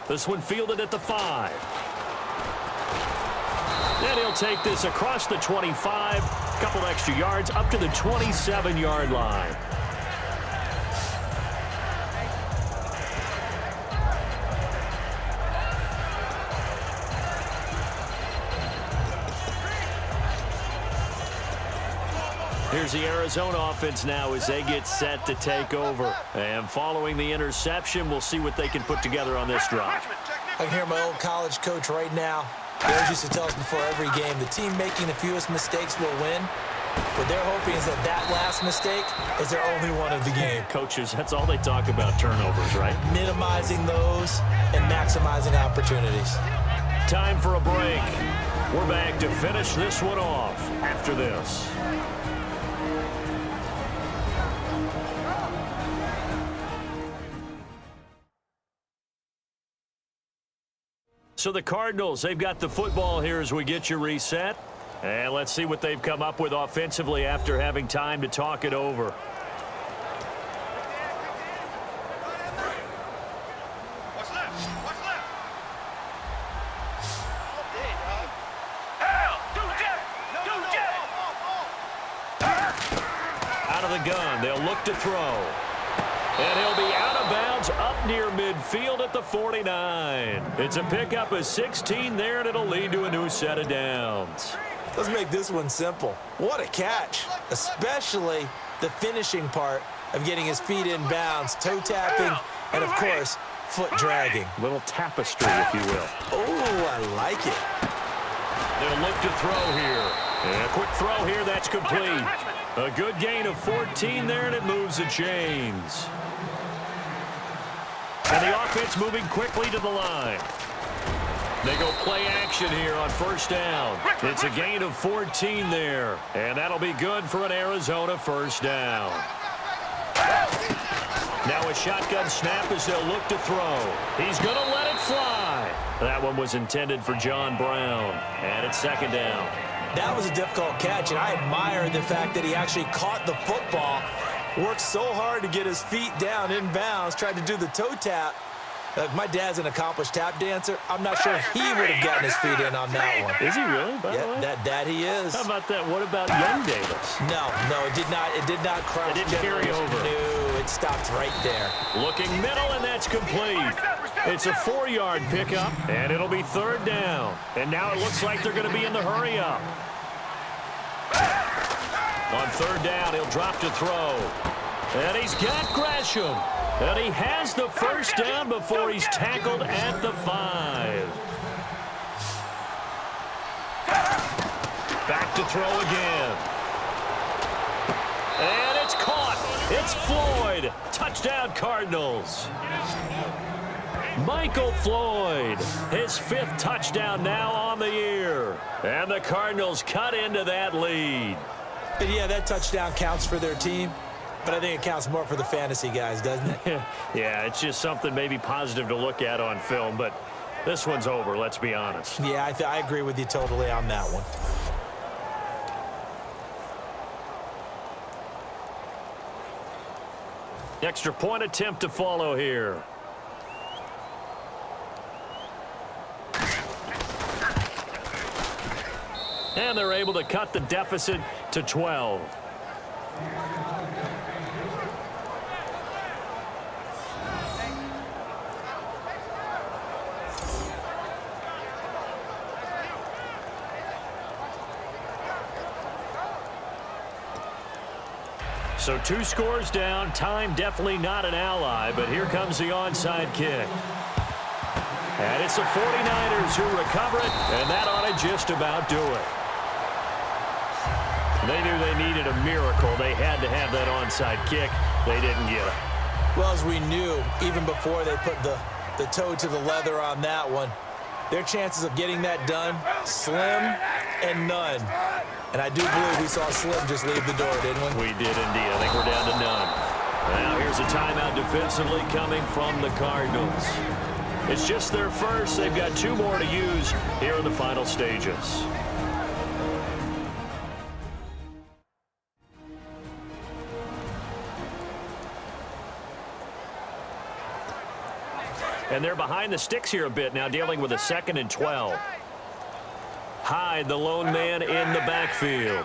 This one fielded at the 5. Then he'll take this across the 25, a couple extra yards up to the 27-yard line. Here's the Arizona offense now as they get set to take over. And following the interception, we'll see what they can put together on this drive. I can hear my old college coach right now. He always used to tell us before every game, the team making the fewest mistakes will win. What they're hoping is that that last mistake is their only one of the game. Coaches, that's all they talk about, turnovers, right? Minimizing those and maximizing opportunities. Time for a break. We're back to finish this one off after this. So the Cardinals, they've got the football here as we get you reset. And let's see what they've come up with offensively after having time to talk it over. What's left? What's left? Out of the gun, they'll look to throw. And he'll be out of bounds up near midfield at the 49. It's a pickup of 16 there, and it'll lead to a new set of downs. Let's make this one simple. What a catch, especially the finishing part of getting his feet in bounds, toe tapping, and, of course, foot dragging. Little tapestry, if you will. Oh, I like it. They'll look to throw here. And a quick throw here, that's complete. A good gain of 14 there, and it moves the chains. And the offense moving quickly to the line. They go play action here on first down. It's a gain of 14 there. And that'll be good for an Arizona first down. Now a shotgun snap as they'll look to throw. He's going to let it fly. That one was intended for John Brown. And it's second down. That was a difficult catch, and I admire the fact that he actually caught the football, worked so hard to get his feet down in bounds, tried to do the toe tap. My dad's an accomplished tap dancer. I'm not sure he would have gotten his feet in on that one. Is he really, by the way? That he is. How about that? What about Young Davis? No, it did not. It did not cross. It didn't carry over. No, it stopped right there. Looking middle, and that's complete. It's a 4-yard pickup, and it'll be third down. And now it looks like they're going to be in the hurry-up. On third down, he'll drop to throw. And he's got Gresham. And he has the first down before he's tackled at the 5. Back to throw again. It's Floyd. Touchdown, Cardinals. Michael Floyd, his 5th touchdown now on the year. And the Cardinals cut into that lead. And yeah, that touchdown counts for their team, but I think it counts more for the fantasy guys, doesn't it? Yeah, it's just something maybe positive to look at on film, but this one's over, let's be honest. Yeah, I agree with you totally on that one. Extra point attempt to follow here. And they're able to cut the deficit to 12. So 2 scores down. Time definitely not an ally, but here comes the onside kick. And it's the 49ers who recover it, and that ought to just about do it. They knew they needed a miracle. They had to have that onside kick. They didn't get it. Well, as we knew, even before they put the toe to the leather on that one, their chances of getting that done, slim and none. And I do believe we saw Slim just leave the door, didn't we? We did indeed. I think we're down to none. Now here's a timeout defensively coming from the Cardinals. It's just their first. They've got 2 more to use here in the final stages. And they're behind the sticks here a bit now, dealing with a 2nd and 12. Hyde, the lone man in the backfield.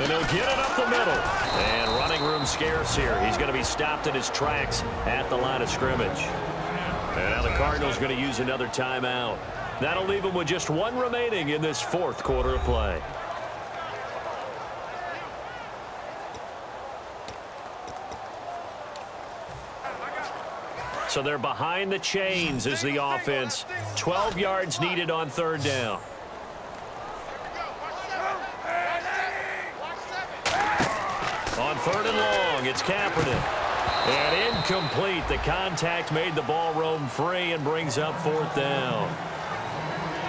And he'll get it up the middle. And running room scarce here. He's going to be stopped in his tracks at the line of scrimmage. And now the Cardinals going to use another timeout. That'll leave them with just 1 remaining in this 4th quarter of play. So they're behind the chains as the offense. 12 yards needed on 3rd down. On 3rd and long, it's Kaepernick. And incomplete. The contact made the ball roam free and brings up 4th down.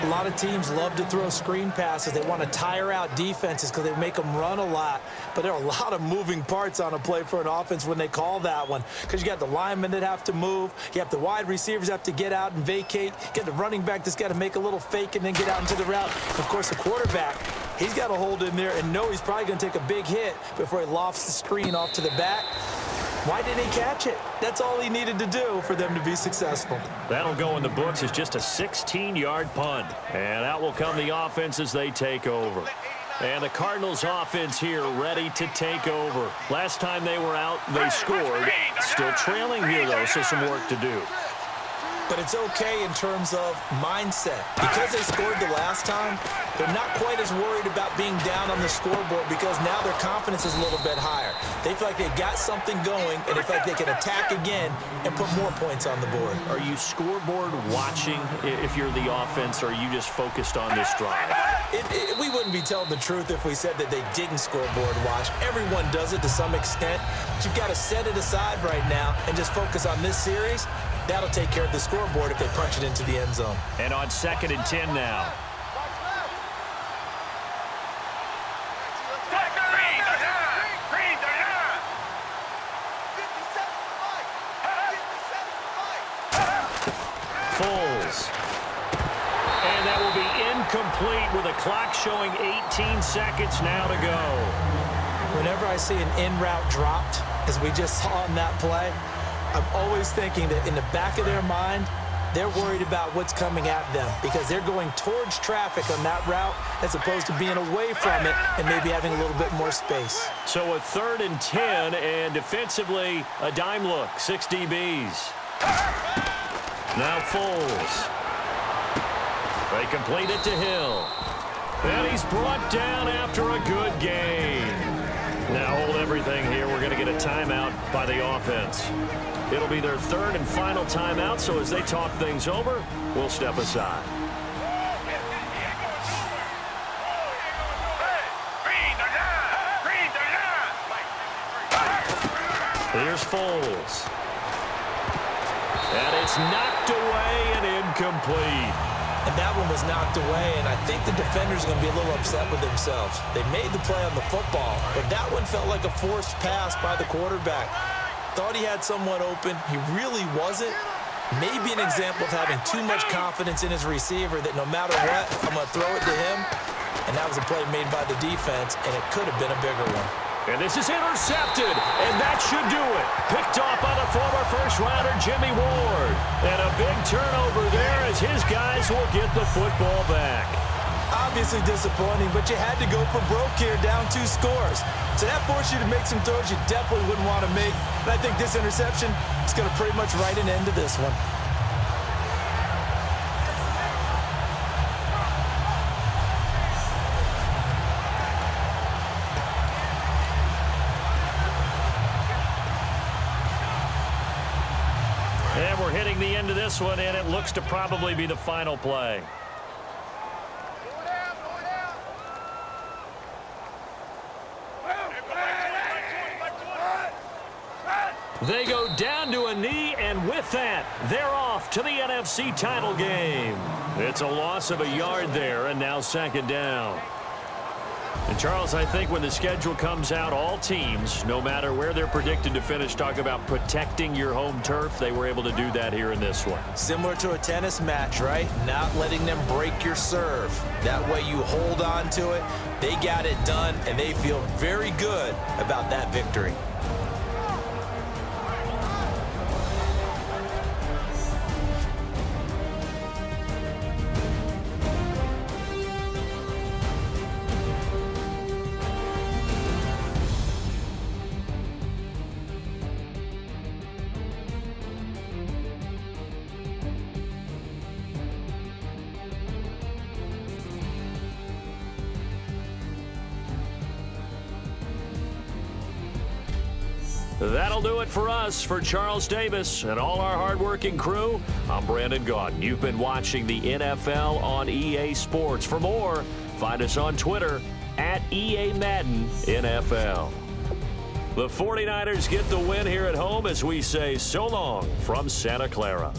A lot of teams love to throw screen passes. They want to tire out defenses because they make them run a lot. But there are a lot of moving parts on a play for an offense when they call that one. Because you got the linemen that have to move. You have the wide receivers have to get out and vacate. You got the running back that's got to make a little fake and then get out into the route. Of course, the quarterback, he's got to hold in there and know he's probably going to take a big hit before he lofts the screen off to the back. Why didn't he catch it? That's all he needed to do for them to be successful. That'll go in the books as just a 16-yard punt. And out will come the offense as they take over. And the Cardinals offense here ready to take over. Last time they were out, they scored. Still trailing here, though, so some work to do. But it's okay in terms of mindset. Because they scored the last time, they're not quite as worried about being down on the scoreboard because now their confidence is a little bit higher. They feel like they got something going, and they feel like they can attack again and put more points on the board. Are you scoreboard watching if you're the offense, or are you just focused on this drive? We wouldn't be telling the truth if we said that they didn't scoreboard watch. Everyone does it to some extent. But you've got to set it aside right now and just focus on this series. That'll take care of the scoreboard if they punch it into the end zone. And on 2nd and 10 now. Foles. And that will be incomplete with a clock showing 18 seconds now to go. Whenever I see an in-route dropped, as we just saw in that play, I'm always thinking that in the back of their mind, they're worried about what's coming at them because they're going towards traffic on that route as opposed to being away from it and maybe having a little bit more space. So a 3rd and 10, and defensively, a dime look, 6 DBs. Now Foles. They complete it to Hill. And he's brought down after a good gain. Now hold everything here. We're going to get a timeout by the offense. It'll be their 3rd and final timeout, so as they talk things over, we'll step aside. Here's Foles. And it's knocked away and incomplete. And that one was knocked away, and I think the defenders are going to be a little upset with themselves. They made the play on the football, but that one felt like a forced pass by the quarterback. Thought he had someone open. He really wasn't. Maybe an example of having too much confidence in his receiver that no matter what, I'm going to throw it to him. And that was a play made by the defense, and it could have been a bigger one. And this is intercepted, and that should do it. Picked off by the former first-rounder Jimmy Ward. And a big turnover there as his guys will get the football back. Obviously disappointing, but you had to go for broke here, down 2 scores. So that forced you to make some throws you definitely wouldn't want to make. And I think this interception is going to pretty much write an end to this one. And we're hitting the end of this one, and it looks to probably be the final play. They go down to a knee, and with that, they're off to the NFC title game. It's a loss of a yard there, and now second down. And, Charles, I think when the schedule comes out, all teams, no matter where they're predicted to finish, talk about protecting your home turf. They were able to do that here in this one. Similar to a tennis match, right? Not letting them break your serve. That way you hold on to it. They got it done, and they feel very good about that victory. That'll do it for us. For Charles Davis and all our hardworking crew, I'm Brandon Gaudin. You've been watching the NFL on EA Sports. For more, find us on Twitter at EA Madden NFL. The 49ers get the win here at home as we say so long from Santa Clara.